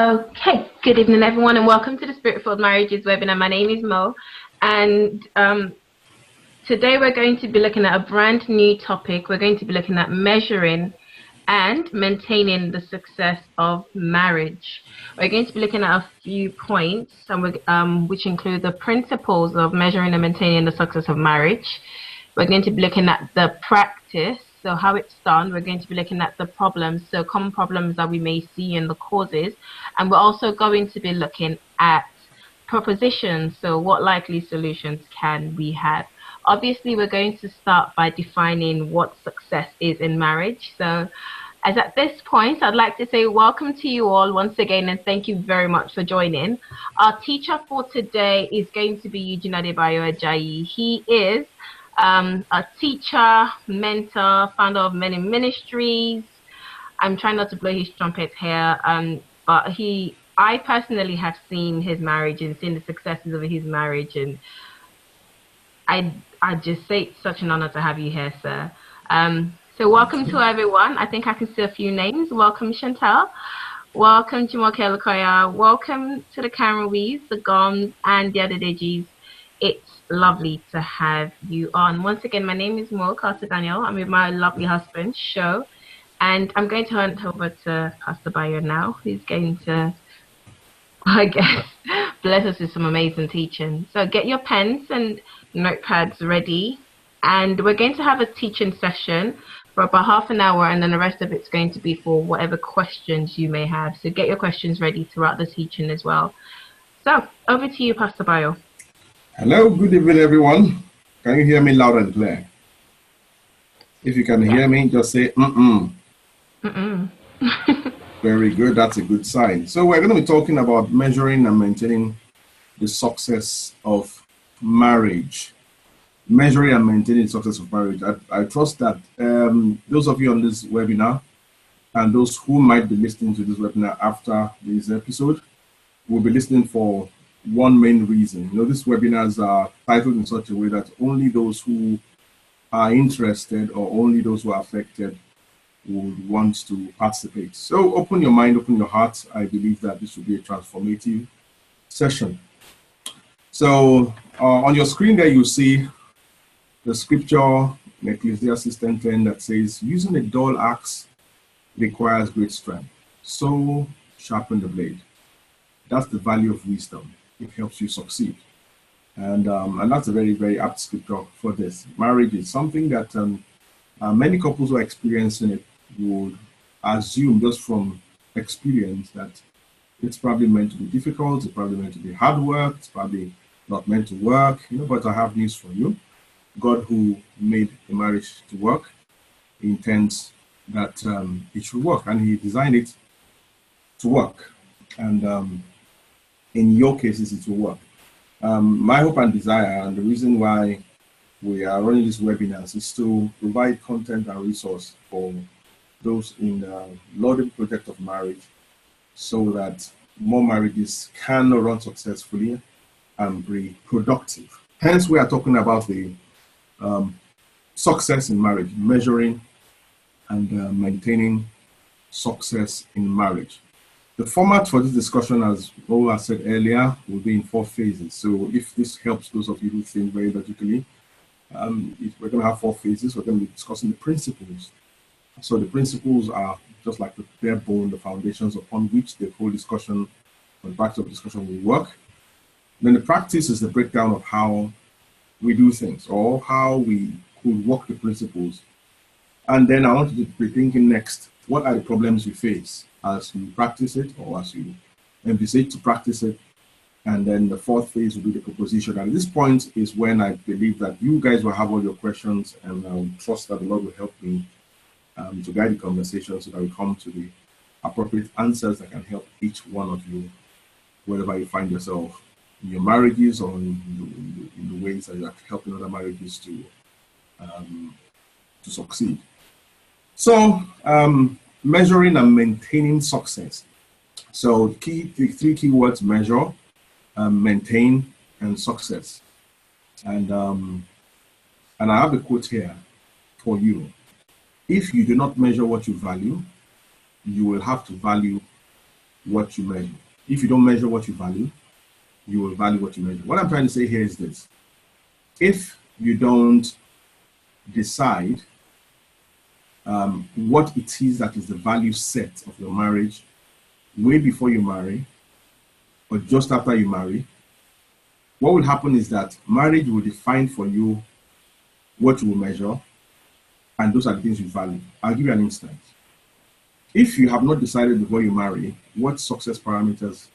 Okay, good evening everyone and welcome to the Spirit-Filled Marriages webinar. My name is Mo, and today we're going to be looking at a brand new topic. We're going to be looking at measuring and maintaining the success of marriage. We're going to be looking at a few points, which include the principles of measuring and maintaining the success of marriage. We're going to be looking at the practice, so how it's done. We're going to be looking at the problems, so common problems that we may see and the causes. And we're also going to be looking at propositions, so what likely solutions can we have. Obviously, we're going to start by defining what success is in marriage. So as at this point, I'd like to say welcome to you all once again, and thank you very much for joining. Our teacher for today is going to be Eugene Bayo Ajayi. He is a teacher, mentor, founder of many ministries. I'm trying not to blow his trumpet here, but I personally have seen his marriage and seen the successes of his marriage, and I just say it's such an honor to have you here, sir. So welcome to everyone. I think I can see a few names. Welcome, Chantal. Welcome, Jumoke Lukoya. Welcome to the Cameroons, the Goms, and the Adedejis. It's lovely to have you on. Once again, my name is Mo Carter Daniel. I'm with my lovely husband, Sho, and I'm going to hand over to Pastor Bayo now, who's going to, I guess, bless us with some amazing teaching. So get your pens and notepads ready, and we're going to have a teaching session for about half an hour, and then the rest of it's going to be for whatever questions you may have. So get your questions ready throughout the teaching as well. So over to you, Pastor Bayo. Hello, good evening, everyone. Can you hear me loud and clear? If you can hear me, just say mm-mm. Mm-mm. Very good, that's a good sign. So we're going to be talking about measuring and maintaining the success of marriage. Measuring and maintaining the success of marriage. I trust that those of you on this webinar and those who might be listening to this webinar after this episode will be listening for one main reason. These webinars are titled in such a way that only those who are interested or only those who are affected would want to participate. So open your mind, open your heart. I believe that this will be a transformative session. So on your screen there, you see the scripture in Ecclesiastes 10:10 that says, using a dull axe requires great strength. So sharpen the blade. That's the value of wisdom. It helps you succeed. And that's a very, very apt scripture for this. Marriage is something that many couples who are experiencing it would assume just from experience that it's probably meant to be difficult, it's probably meant to be hard work, it's probably not meant to work. But I have news for you. God, who made the marriage to work, intends that it should work, and he designed it to work. And in your cases, it will work. My hope and desire, and the reason why we are running these webinars, is to provide content and resource for those in the laudable project of marriage, so that more marriages can run successfully and be productive. Hence, we are talking about the success in marriage, measuring and maintaining success in marriage. The format for this discussion, as Ola said earlier, will be in 4 phases. So if this helps those of you who think very logically, we're going to have 4 phases. We're going to be discussing the principles. So the principles are just like the bare bone, the foundations upon which the whole discussion, or the practice of discussion will work. Then the practice is the breakdown of how we do things, or how we could work the principles. And then I want you to be thinking next, what are the problems you face as you practice it, or as you envisage to practice it? And then the 4th phase will be the proposition. And at this point is when I believe that you guys will have all your questions, and I will trust that the Lord will help me to guide the conversation so that we come to the appropriate answers that can help each one of you, wherever you find yourself, in your marriages or in the ways that you are helping other marriages to succeed. So, measuring and maintaining success. So the 3 key words: measure, maintain, and success. And I have a quote here for you. If you do not measure what you value, you will have to value what you measure. If you don't measure what you value, you will value what you measure. What I'm trying to say here is this. If you don't decide what it is that is the value set of your marriage way before you marry or just after you marry, what will happen is that marriage will define for you what you will measure, and those are the things you value. I'll give you an instance. If you have not decided before you marry what success parameters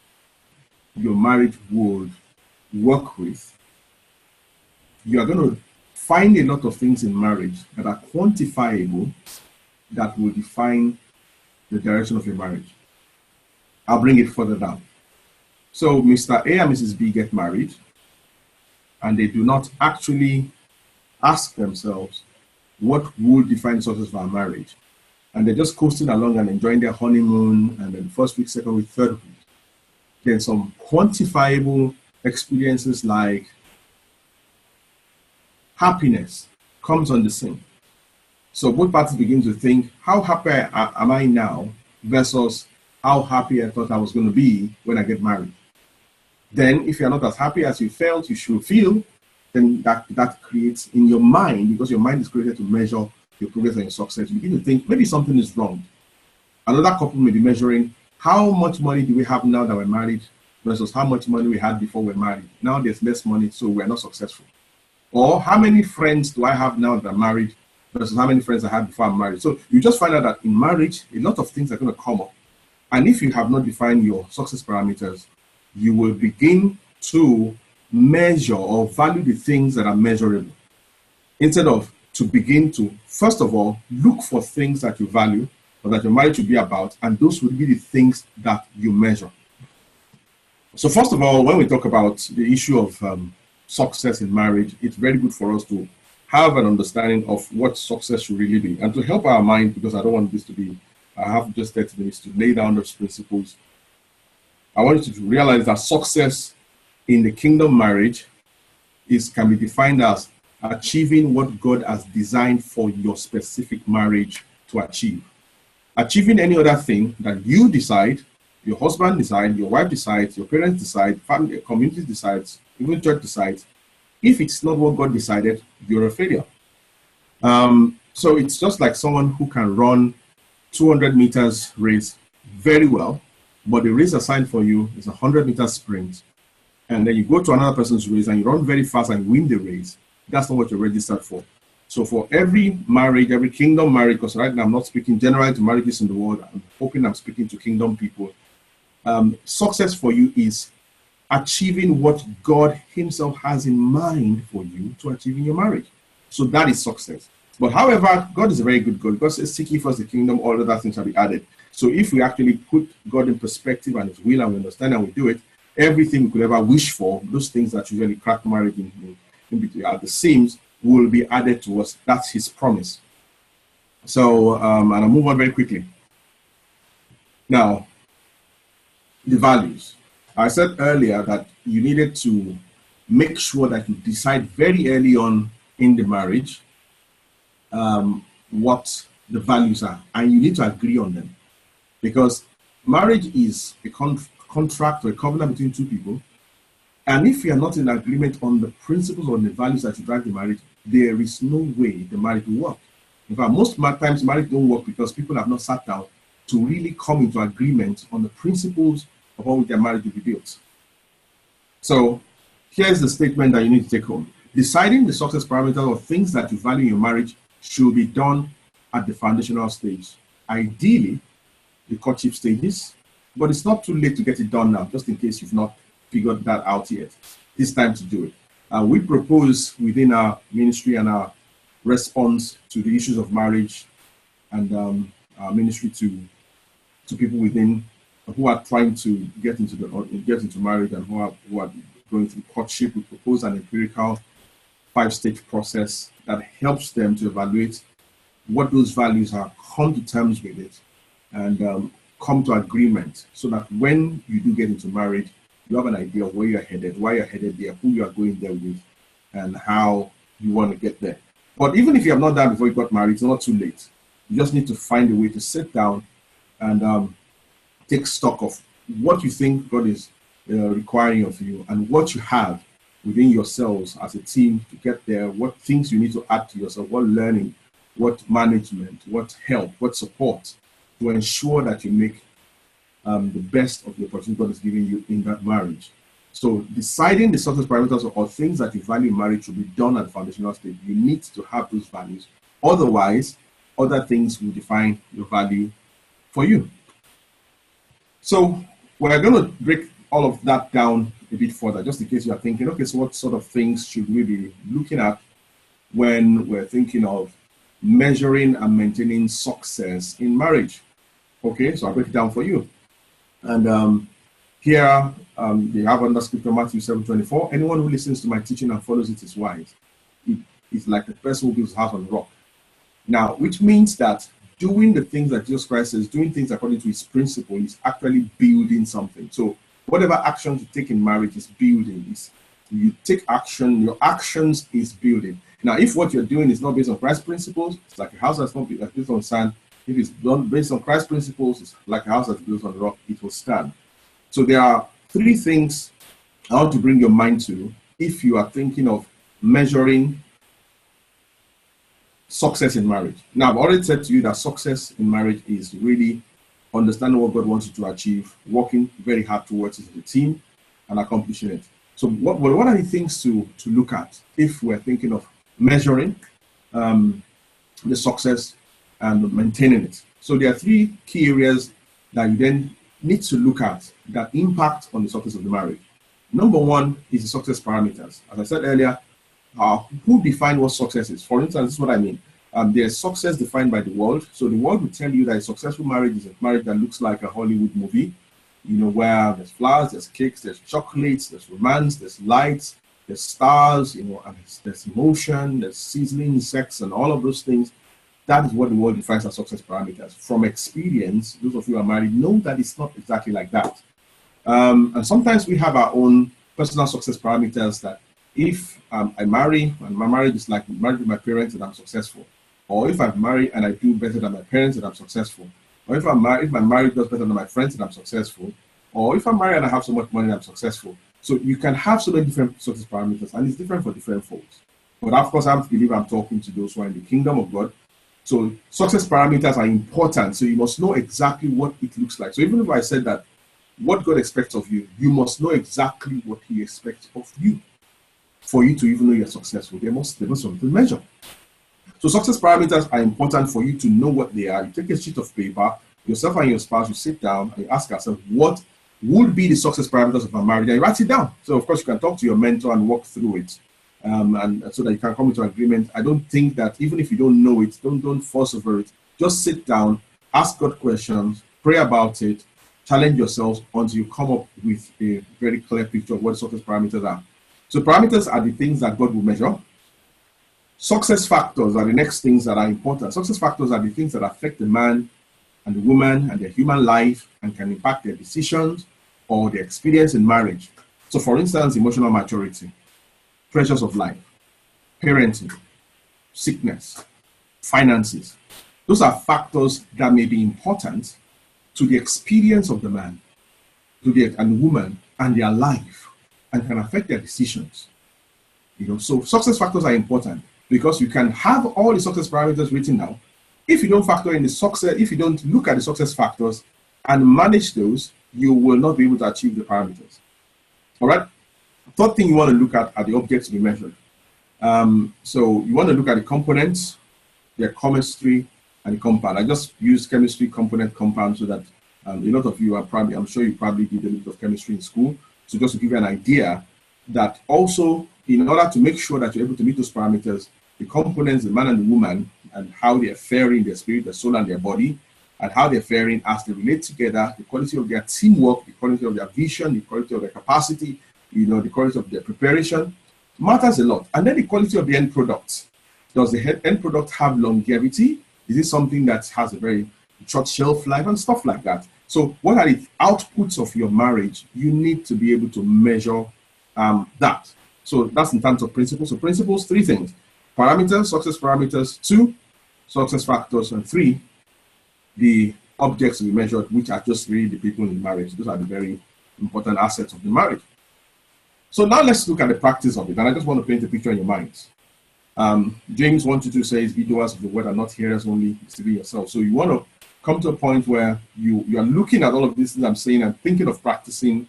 your marriage would work with, you are going to find a lot of things in marriage that are quantifiable that will define the direction of your marriage. I'll bring it further down. So Mr. A and Mrs. B get married, and they do not actually ask themselves what would define success for our marriage. And they're just coasting along and enjoying their honeymoon, and then first week, second week, third week. Then some quantifiable experiences like happiness comes on the scene. So both parties begin to think, how happy am I now versus how happy I thought I was going to be when I get married. Then if you're not as happy as you felt you should feel, then that creates in your mind, because your mind is created to measure your progress and your success, you begin to think maybe something is wrong. Another couple may be measuring how much money do we have now that we're married versus how much money we had before we're married. Now there's less money, so we're not successful. Or how many friends do I have now that I'm married versus how many friends I had before I'm married. So you just find out that in marriage, a lot of things are going to come up. And if you have not defined your success parameters, you will begin to measure or value the things that are measurable, instead of to begin to, first of all, look for things that you value or that your marriage should be about, and those would be the things that you measure. So first of all, when we talk about the issue of success in marriage, it's very good for us to have an understanding of what success should really be. And to help our mind, because I don't want this to be, I have just 30 minutes to lay down those principles. I want you to realize that success in the kingdom marriage can be defined as achieving what God has designed for your specific marriage to achieve. Achieving any other thing that you decide, your husband decides, your wife decides, your parents decide, family, community decides, even church decides, if it's not what God decided, you're a failure. So it's just like someone who can run 200 meters race very well, but the race assigned for you is a 100-meter sprint, and then you go to another person's race and you run very fast and win the race. That's not what you're registered for. So for every marriage, every kingdom marriage, because right now I'm not speaking generally to marriages in the world, I'm hoping I'm speaking to kingdom people. Success for you is achieving what God himself has in mind for you to achieve in your marriage. So that is success. But however, God is a very good God. God says, seek ye first the kingdom, all other things shall be added. So if we actually put God in perspective and his will, and we understand and we do it, everything we could ever wish for, those things that usually crack marriage in between at the seams, will be added to us. That's his promise. So, and I'll move on very quickly. Now, the values. I said earlier that you needed to make sure that you decide very early on in the marriage what the values are, and you need to agree on them, because marriage is a contract or a covenant between two people, and if you are not in agreement on the principles or the values that you drive the marriage, there is no way the marriage will work. In fact, most times marriage don't work because people have not sat down to really come into agreement on the principles upon which their marriage will be built. So here's the statement that you need to take home. Deciding the success parameters or things that you value in your marriage should be done at the foundational stage. Ideally, the courtship stages, but it's not too late to get it done now, just in case you've not figured that out yet. It's time to do it. We propose within our ministry and our response to the issues of marriage and our ministry to people within who are trying to get into marriage and who are going through courtship. We propose an empirical 5-stage process that helps them to evaluate what those values are, come to terms with it, and come to agreement, so that when you do get into marriage, you have an idea of where you're headed, why you're headed there, who you are going there with, and how you want to get there. But even if you have not done before you got married, it's not too late. You just need to find a way to sit down and take stock of what you think God is requiring of you, and what you have within yourselves as a team to get there, what things you need to add to yourself, what learning, what management, what help, what support to ensure that you make the best of the opportunity God is giving you in that marriage. So deciding the success parameters or things that you value in marriage should be done at the foundational stage. You need to have those values. Otherwise, other things will define your value for you. So we're going to break all of that down a bit further, just in case you are thinking, okay, so what sort of things should we be looking at when we're thinking of measuring and maintaining success in marriage? Okay, so I'll break it down for you. And here they have under scripture Matthew 7:24. Anyone who listens to my teaching and follows it is wise. It's like the person who builds a house on the rock. Now, which means that doing the things that Jesus Christ says, doing things according to his principle, is actually building something. So whatever actions you take in marriage is building. You take action, your actions is building. Now, if what you're doing is not based on Christ's principles, it's like a house that's not built on sand. If it's done based on Christ's principles, it's like a house that's built on the rock, it will stand. So there are three things I want to bring your mind to if you are thinking of measuring success in marriage. Now, I've already said to you that success in marriage is really understanding what God wants you to achieve, working very hard towards it as a team, and accomplishing it. So what are the things to look at if we're thinking of measuring the success and maintaining it? So there are three key areas that you then need to look at that impact on the success of the marriage. Number one is the success parameters. As I said earlier, who define what success is? For instance, this is what I mean. There's success defined by the world. So the world will tell you that a successful marriage is a marriage that looks like a Hollywood movie, where there's flowers, there's cakes, there's chocolates, there's romance, there's lights, there's stars, and there's emotion, there's sizzling sex, and all of those things. That is what the world defines as success parameters. From experience, those of you who are married know that it's not exactly like that. And sometimes we have our own personal success parameters that if I marry and my marriage is like married with my parents and I'm successful, or if I marry and I do better than my parents and I'm successful, or if my marriage does better than my friends and I'm successful, or if I'm married and I have so much money and I'm successful. So you can have so many different success parameters, and it's different for different folks. But of course, I believe I'm talking to those who are in the kingdom of God. So success parameters are important. So you must know exactly what it looks like. So even if I said that what God expects of you, you must know exactly what he expects of you for you to even know you're successful. There must be something to measure. So success parameters are important for you to know what they are. You take a sheet of paper, yourself and your spouse, you sit down and you ask yourself, what would be the success parameters of a marriage? And you write it down. So of course you can talk to your mentor and walk through it. And so that you can come into agreement. I don't think that even if you don't know it, don't fuss over it. Just sit down, ask God questions, pray about it, challenge yourselves until you come up with a very clear picture of what success parameters are. So parameters are the things that God will measure. Success factors are the next things that are important. Success factors are the things that affect the man and the woman and their human life and can impact their decisions or their experience in marriage. So for instance, emotional maturity, pressures of life, parenting, sickness, finances. Those are factors that may be important to the experience of the man and the woman and their life and can affect their decisions. So success factors are important because you can have all the success parameters written down. If you don't factor in the success, if you don't look at the success factors and manage those, you will not be able to achieve the parameters. All right. Third thing you want to look at are the objects to be measured. So you want to look at the components, their chemistry, and the compound. I just use chemistry, component, compound, so that a lot of you are probably, I'm sure you probably did a little bit of chemistry in school. So just to give you an idea that also, in order to make sure that you're able to meet those parameters, the components, the man and the woman, and how they're faring, their spirit, their soul, and their body, and how they're faring as they relate together, the quality of their teamwork, the quality of their vision, the quality of their capacity, the quality of their preparation, matters a lot. And then the quality of the end product. Does the end product have longevity? Is it something that has a very short shelf life and stuff like that? So what are the outputs of your marriage? You need to be able to measure that. So that's in terms of principles. So principles, three things: parameters, success parameters; two, success factors; and three, the objects to be measured, which are just really the people in marriage. Those are the very important assets of the marriage. So now let's look at the practice of it. And I just want to paint a picture in your minds. James 1:2 says, be doers of the word and not hearers only, deceiving yourself. So you want to come to a point where you are looking at all of these things I'm saying and thinking of practicing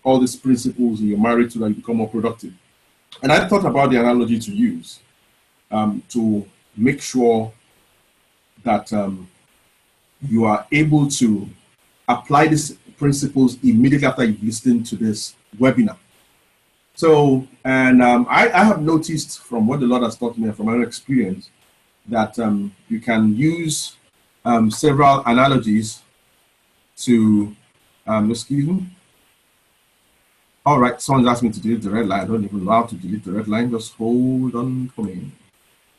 all these principles in your marriage so that you become more productive. And I thought about the analogy to use to make sure that you are able to apply these principles immediately after you've listened to this webinar. So, and I have noticed from what the Lord has taught me and from my own experience that you can use several analogies to, excuse me. All right, someone's asked me to delete the red line. I don't even know how to delete the red line. Just hold on for me.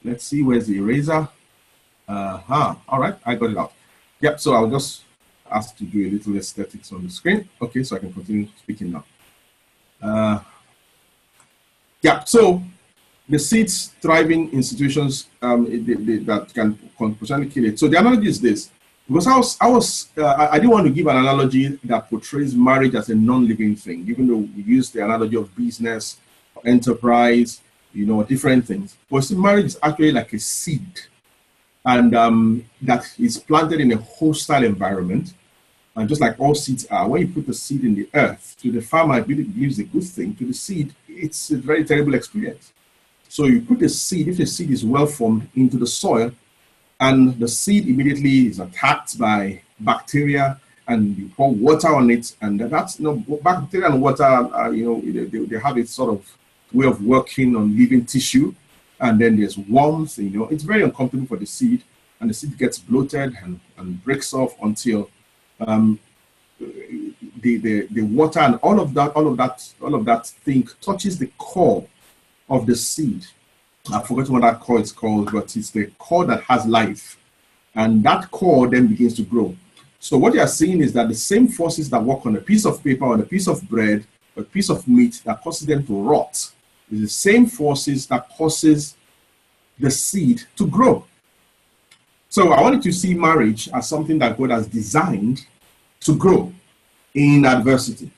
Let's see, where's the eraser? All right, I got it out. Yep, so I'll just ask to do a little aesthetics on the screen. Okay, so I can continue speaking now. Yeah, so the seeds thriving in situations that can potentially kill it. So the analogy is this, because I didn't want to give an analogy that portrays marriage as a non-living thing, even though we use the analogy of business, enterprise, different things. But see, marriage is actually like a seed, and that is planted in a hostile environment. And just like all seeds are, when you put the seed in the earth, to the farmer, it believes a good thing. To the seed, it's a very terrible experience. So you put the seed, if the seed is well formed, into the soil, and the seed immediately is attacked by bacteria, and you pour water on it, and that's, bacteria and water, they have a sort of way of working on living tissue, and then there's warmth, it's very uncomfortable for the seed, and the seed gets bloated and breaks off until the water and all of that thing touches the core of the seed. I've forgotten what that core is called, but it's the core that has life, and that core then begins to grow. So what you are seeing is that the same forces that work on a piece of paper, on a piece of bread, a piece of meat that causes them to rot, is the same forces that causes the seed to grow. So I wanted to see marriage as something that God has designed to grow in adversity.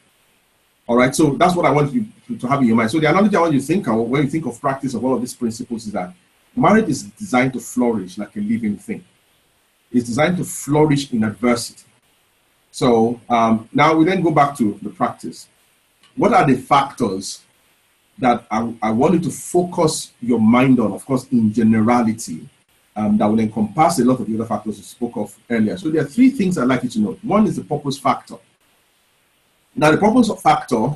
All right, so that's what I want you to have in your mind. So the analogy I want you to think of when you think of practice of all of these principles is that marriage is designed to flourish like a living thing. It's designed to flourish in adversity. So now we then go back to the practice. What are the factors that I want you to focus your mind on, of course, in generality, that will encompass a lot of the other factors we spoke of earlier. So there are three things I'd like you to note. One is the purpose factor. Now, the purpose factor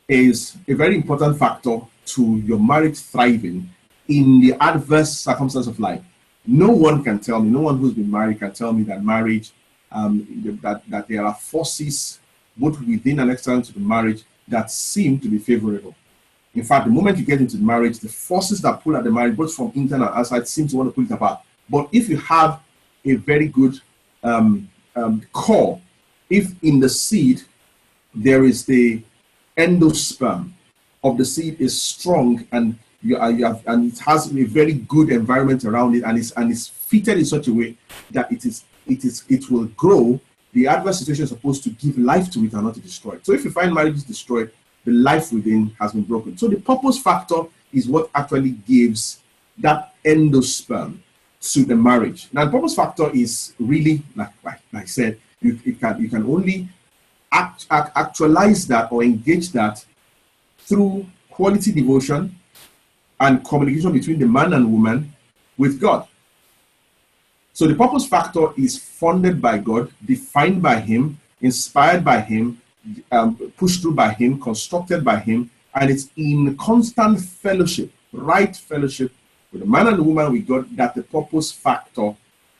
is a very important factor to your marriage thriving in the adverse circumstances of life. No one can tell me, no one who's been married can tell me that marriage, that there are forces both within and external to the marriage that seem to be favorable. In fact, the moment you get into marriage, the forces that pull at the marriage, both from internal and outside, seem to want to pull it apart. But if you have a very good core, if in the seed there is the endosperm of the seed is strong and and it has a very good environment around it and is fitted in such a way that it will grow, the adverse situation is supposed to give life to it and not to destroy it. So if you find marriage is destroyed, the life within has been broken. So the purpose factor is what actually gives that endosperm to the marriage. Now the purpose factor is really, like I said, you can only actualize that or engage that through quality devotion and communication between the man and woman with God. So the purpose factor is funded by God, defined by Him, inspired by Him, pushed through by Him, constructed by Him, and it's in constant fellowship, right fellowship with the man and the woman with God, that the purpose factor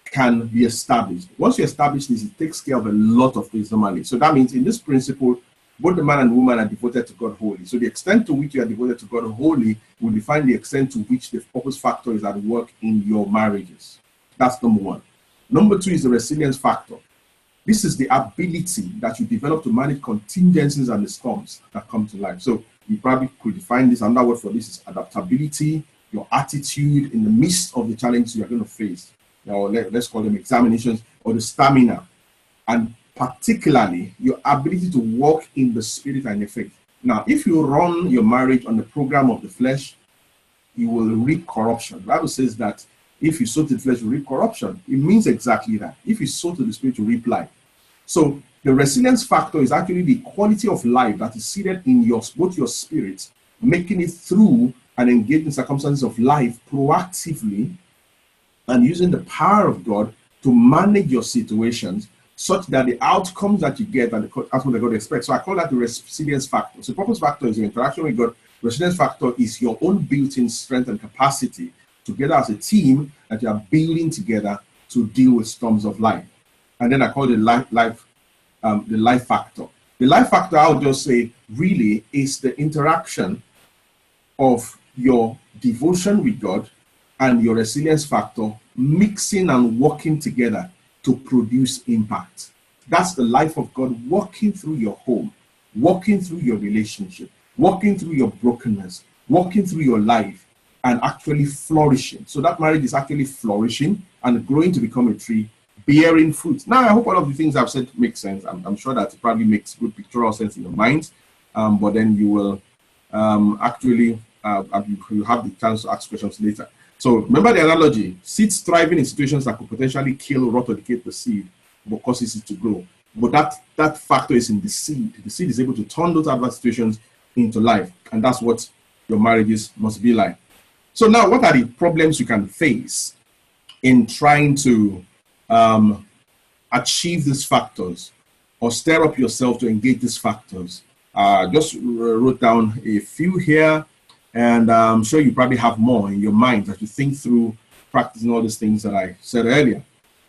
can be established. Once you establish this, it takes care of a lot of things normally. So that means in this principle, both the man and the woman are devoted to God wholly. So the extent to which you are devoted to God wholly will define the extent to which the purpose factor is at work in your marriages. That's number one. Number two is the resilience factor. This is the ability that you develop to manage contingencies and the storms that come to life. So you probably could define this. Another word for this is adaptability, your attitude in the midst of the challenges you're going to face. or let's call them examinations, or the stamina, and particularly your ability to walk in the spirit and the faith. Now, if you run your marriage on the program of the flesh, you will reap corruption. The Bible says that if you sow to the flesh, you reap corruption. It means exactly that. If you sow to the spirit, you reap life. So the resilience factor is actually the quality of life that is seated in both your spirit, making it through and engaging circumstances of life proactively and using the power of God to manage your situations such that the outcomes that you get and the outcomes that God expects. So I call that the resilience factor. So purpose factor is your interaction with God. Resilience factor is your own built-in strength and capacity together as a team that you are building together to deal with storms of life. And then I call it the life factor. The life factor, I would just say, really is the interaction of your devotion with God and your resilience factor mixing and working together to produce impact. That's the life of God working through your home, working through your relationship, working through your brokenness, working through your life, and actually flourishing. So that marriage is actually flourishing and growing to become a tree, bearing fruit. Now, I hope all of the things I've said make sense. I'm sure that it probably makes good pictorial sense in your mind, but then you will actually you have the chance to ask questions later. So remember the analogy: seeds thriving in situations that could potentially kill, rot, or decay the seed, but causes it to grow. But that factor is in the seed. The seed is able to turn those adverse situations into life, and that's what your marriages must be like. So now, what are the problems you can face in trying to achieve these factors or stir up yourself to engage these factors? Just wrote down a few here, and I'm sure you probably have more in your mind as you think through practicing all these things that I said earlier.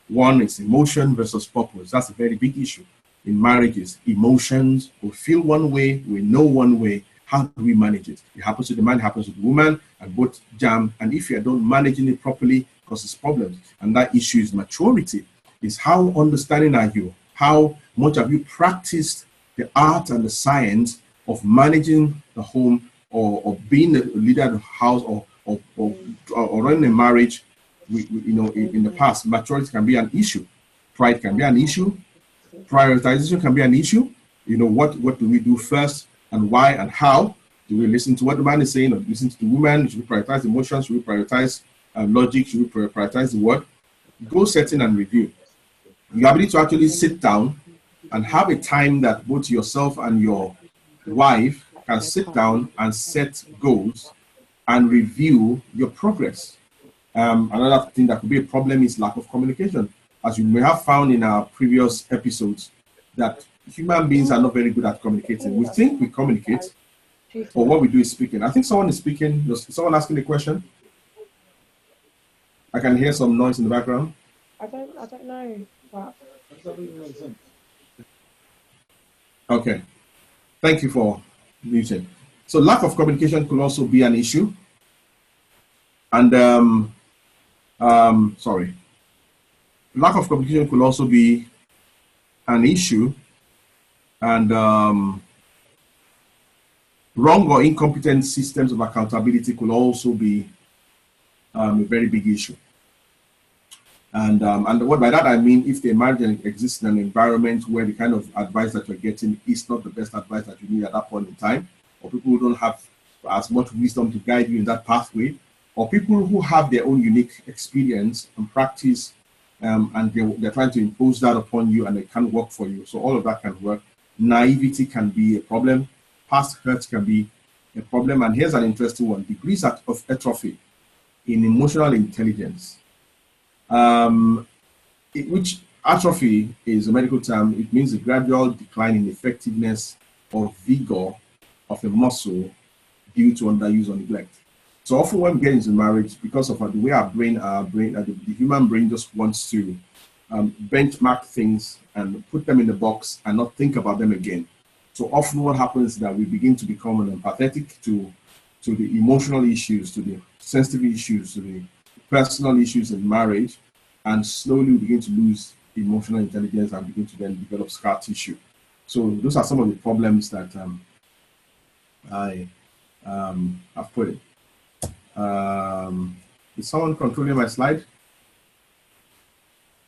One is emotion versus purpose. That's a very big issue in marriages. Emotions, we feel one way, we know one way. How do we manage it? It happens to the man, it happens to the woman, and both jam. And if you don't managing it properly, it causes problems. And that issue is maturity. Is how understanding are you? How much have you practiced the art and the science of managing the home, or being a leader of the house, or running a marriage? In the past, maturity can be an issue. Pride can be an issue. Prioritization can be an issue. What do we do first, and why, and how? Do we listen to what the man is saying, or listen to the woman? Should we prioritize emotions? Should we prioritize logic? Should we prioritize the word? Goal setting and review. Your ability to actually sit down and have a time that both yourself and your wife can sit down and set goals and review your progress. Another thing that could be a problem is lack of communication. As you may have found in our previous episodes, that human beings are not very good at communicating. We think we communicate, but what we do is speaking. I think someone is speaking. Is someone asking a question? I can hear some noise in the background. I don't know. But... Okay. Thank you for muting. So lack of communication could also be an issue. And lack of communication could also be an issue. And wrong or incompetent systems of accountability could also be a very big issue. And what by that I mean, if the marriage exists in an environment where the kind of advice that you're getting is not the best advice that you need at that point in time, or people who don't have as much wisdom to guide you in that pathway, or people who have their own unique experience and practice, and they're trying to impose that upon you and it can't work for you. So all of that can work. Naivety can be a problem. Past hurts can be a problem. And here's an interesting one: degrees of atrophy in emotional intelligence. Which atrophy is a medical term. It means a gradual decline in effectiveness or vigor of a muscle due to underuse or neglect. So often when we get into marriage, because of the way the human brain just wants to benchmark things and put them in the box and not think about them again. So often what happens is that we begin to become empathetic to the emotional issues, to the sensitive issues, to the personal issues in marriage, and slowly we begin to lose emotional intelligence and begin to then develop scar tissue. So those are some of the problems that I have put in. Is someone controlling my slide?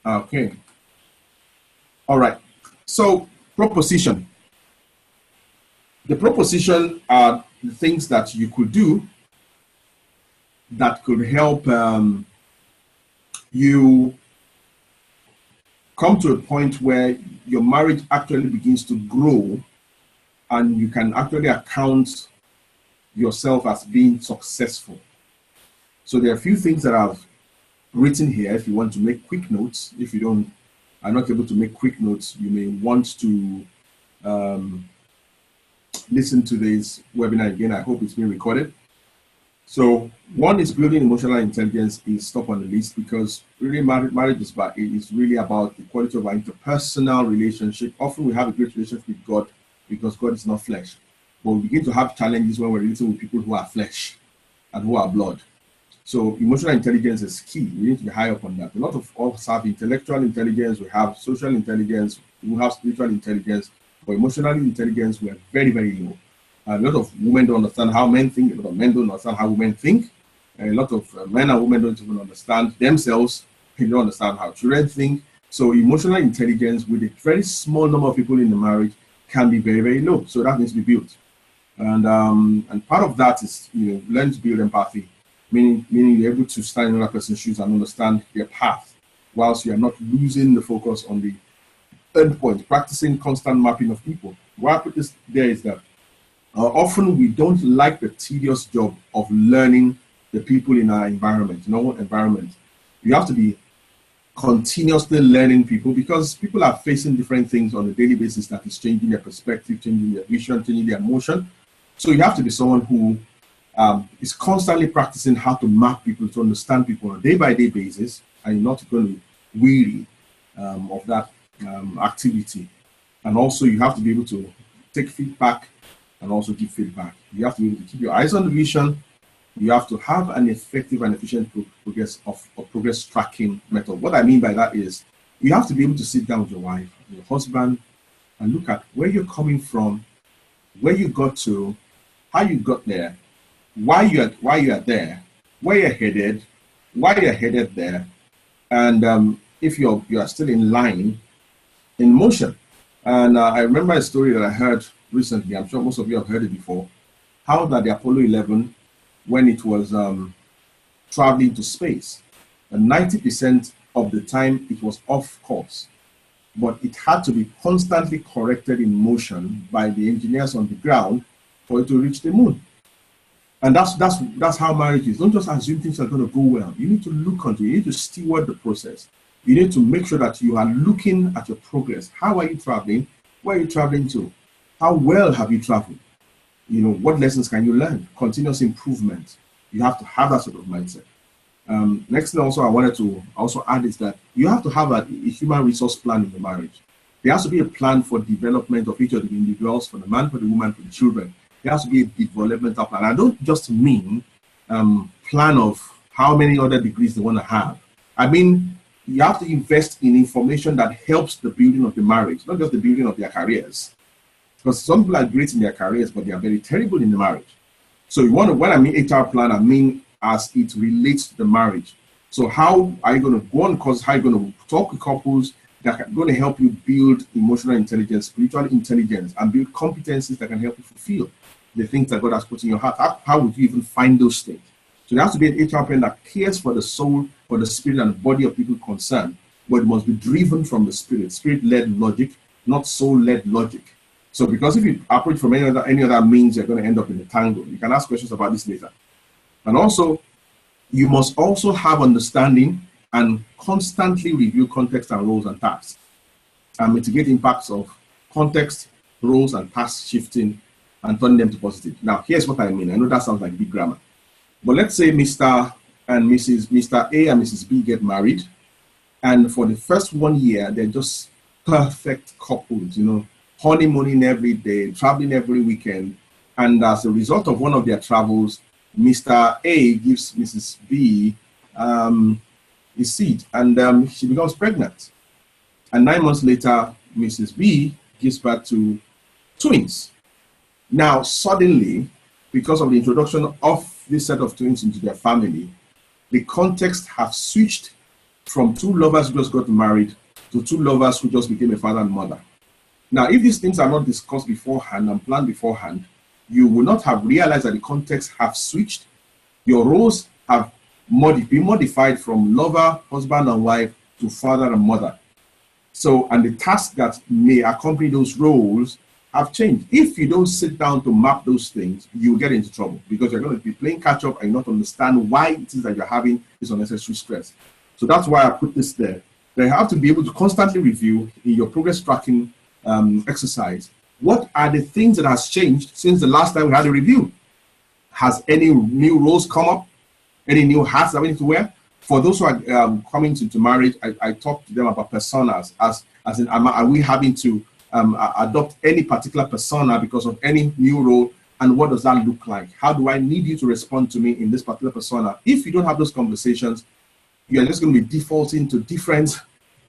Okay. All right. So proposition. The proposition are the things that you could do that could help you come to a point where your marriage actually begins to grow and you can actually account yourself as being successful. So there are a few things that I've written here. If you want to make quick notes, if you don't are not able to make quick notes, you may want to listen to this webinar again. I hope it's being recorded. So one is building emotional intelligence is top on the list because really marriage is really about the quality of our interpersonal relationship. Often we have a great relationship with God because God is not flesh. But we begin to have challenges when we're relating with people who are flesh and who are blood. So emotional intelligence is key. We need to be high up on that. A lot of us have intellectual intelligence, we have social intelligence, we have spiritual intelligence, but emotional intelligence, we are very, very low. A lot of women don't understand how men think, a lot of men don't understand how women think, and a lot of men and women don't even understand themselves, they don't understand how children think. So emotional intelligence with a very small number of people in the marriage can be very, very low. So that needs to be built. And part of that is, learn to build empathy, meaning you're able to stand in another person's shoes and understand their path, whilst you are not losing the focus on the end point, practicing constant mapping of people. Why I put this there is that often we don't like the tedious job of learning the people in our environment, normal environment. You have to be continuously learning people because people are facing different things on a daily basis that is changing their perspective, changing their vision, changing their emotion. So you have to be someone who is constantly practicing how to map people, to understand people on a day-by-day basis, and you're not going to be weary of that activity. And also you have to be able to take feedback and also give feedback. You have to be able to keep your eyes on the vision. You have to have an effective and efficient progress tracking method. What I mean by that is you have to be able to sit down with your wife, your husband, and look at where you're coming from, where you got to, how you got there, why you are there, where you're headed, why you're headed there, and if you are still in line, in motion. And I remember a story that I heard recently. I'm sure most of you have heard it before. How that the Apollo 11, when it was traveling to space, and 90% of the time it was off course, but it had to be constantly corrected in motion by the engineers on the ground for it to reach the moon. And that's how marriage is. Don't just assume things are going to go well. You need to look onto it. You need to steward the process. You need to make sure that you are looking at your progress. How are you traveling? Where are you traveling to? How well have you traveled? What lessons can you learn? Continuous improvement. You have to have that sort of mindset. Next thing also I wanted to also add is that you have to have a human resource plan in the marriage. There has to be a plan for development of each of the individuals, for the man, for the woman, for the children. There has to be a developmental plan. I don't just mean plan of how many other degrees they want to have. I mean, you have to invest in information that helps the building of the marriage, not just the building of their careers. Because some people are great in their careers, but they are very terrible in the marriage. So when I mean HR plan, I mean as it relates to the marriage. So how are you going to go on course? How are you going to talk with couples that are going to help you build emotional intelligence, spiritual intelligence, and build competencies that can help you fulfill the things that God has put in your heart? How would you even find those things? So there has to be an HR plan that cares for the soul, for the spirit, and the body of people concerned, but it must be driven from the spirit-led logic, not soul-led logic. So because if you approach from any other means, you're going to end up in a tangle. You can ask questions about this later. And also, you must also have understanding and constantly review context and roles and tasks and mitigate impacts of context, roles, and task shifting and turning them to positive. Now, here's what I mean. I know that sounds like big grammar. But let's say Mr. A and Mrs. B get married, and for the first 1 year, they're just perfect couples, honeymooning every day, traveling every weekend. And as a result of one of their travels, Mr. A gives Mrs. B a seed, and she becomes pregnant. And 9 months later, Mrs. B gives birth to twins. Now, suddenly, because of the introduction of this set of twins into their family, the context has switched from two lovers who just got married to two lovers who just became a father and mother. Now, if these things are not discussed beforehand and planned beforehand, you will not have realized that the context have switched. Your roles have been modified from lover, husband and wife to father and mother. So, and the tasks that may accompany those roles have changed. If you don't sit down to map those things, you get into trouble because you're going to be playing catch up and not understand why it is that you're having this unnecessary stress. So that's why I put this there. They have to be able to constantly review in your progress tracking exercise. What are the things that has changed since the last time we had a review? Has any new roles come up? Any new hats that we need to wear? For those who are coming to marriage, I talk to them about personas, as in, are we having to adopt any particular persona because of any new role, and what does that look like? How do I need you to respond to me in this particular persona? If you don't have those conversations, you're just going to be defaulting to different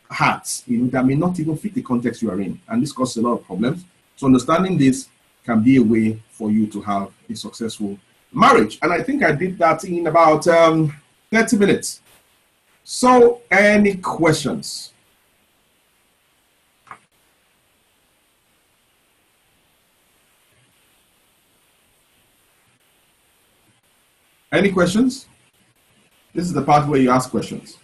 hats, that may not even fit the context you are in, and this causes a lot of problems. So understanding this can be a way for you to have a successful marriage, and I think I did that in about 30 minutes. So, any questions? Any questions? This is the part where you ask questions.